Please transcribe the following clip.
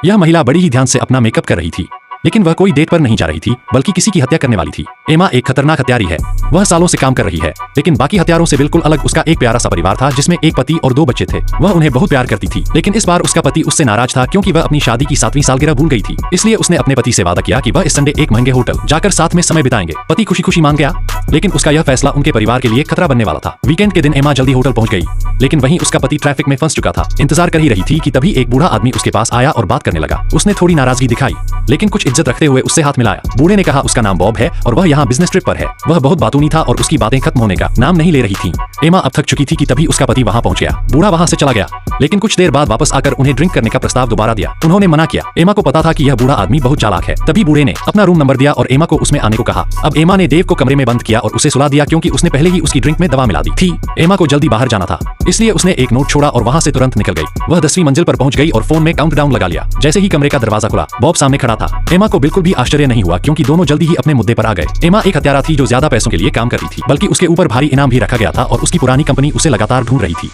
यह महिला बड़ी ही ध्यान से अपना मेकअप कर रही थी, लेकिन वह कोई डेट पर नहीं जा रही थी बल्कि किसी की हत्या करने वाली थी। एमा एक खतरनाक हत्यारी है। वह सालों से काम कर रही है, लेकिन बाकी हत्यारों से बिल्कुल अलग उसका एक प्यारा सा परिवार था जिसमें एक पति और 2 बच्चे थे। वह उन्हें बहुत प्यार करती थी, लेकिन इस बार उसका पति उससे नाराज था क्योंकि वह अपनी शादी की 7वीं सालगिरह भूल गई थी। इसलिए उसने अपने पति से वादा किया कि वह इस संडे एक महंगे होटल जाकर साथ में समय बिताएंगे। पति खुशी खुशी मान गया, लेकिन उसका यह फैसला उनके परिवार के लिए खतरा बनने वाला था। वीकेंड के दिन एमा जल्दी होटल पहुंच गई, लेकिन वहीं उसका पति ट्रैफिक में फंस चुका था। इंतजार कर ही रही थी कि तभी एक बूढ़ा आदमी उसके पास आया और बात करने लगा। उसने थोड़ी नाराजगी दिखाई, लेकिन कुछ इज्जत रखते हुए उससे हाथ मिलाया। बूढ़े ने कहा उसका नाम बॉब है और वह यहाँ बिजनेस ट्रिप पर है। वह बहुत बातूनी था और उसकी बातें खत्म होने का नाम नहीं ले रही थीं। एमा अब थक चुकी थी कि तभी उसका पति वहां पहुंच गया। बूढ़ा वहां से चला गया, लेकिन कुछ देर बाद वापस आकर उन्हें ड्रिंक करने का प्रस्ताव दोबारा दिया। उन्होंने मना किया। एमा को पता था कि यह बूढ़ा आदमी बहुत चालाक है। तभी बूढ़े ने अपना रूम नंबर दिया और एमा को उसमें आने को कहा। अब एमा ने डेव को कमरे में बंद किया और उसे सुला दिया क्योंकि उसने पहले ही उसकी ड्रिंक में दवा मिला दी थी। एमा को जल्दी बाहर जाना था, इसलिए उसने एक नोट छोड़ा और वहां से तुरंत निकल गई। वह 10वीं मंजिल पर पहुंच गई और फोन में काउंटडाउन लगा लिया। जैसे ही कमरे का दरवाजा खुला, बॉब सामने खड़ा था। एमा को बिल्कुल भी आश्चर्य नहीं हुआ क्योंकि दोनों जल्दी ही अपने मुद्दे पर आ गए। एमा एक हत्यारा थी जो ज्यादा पैसों के लिए काम कर रही थी, बल्कि उसके ऊपर भारी इनाम भी रखा गया था और उसकी पुरानी कंपनी उसे लगातार ढूंढ रही थी।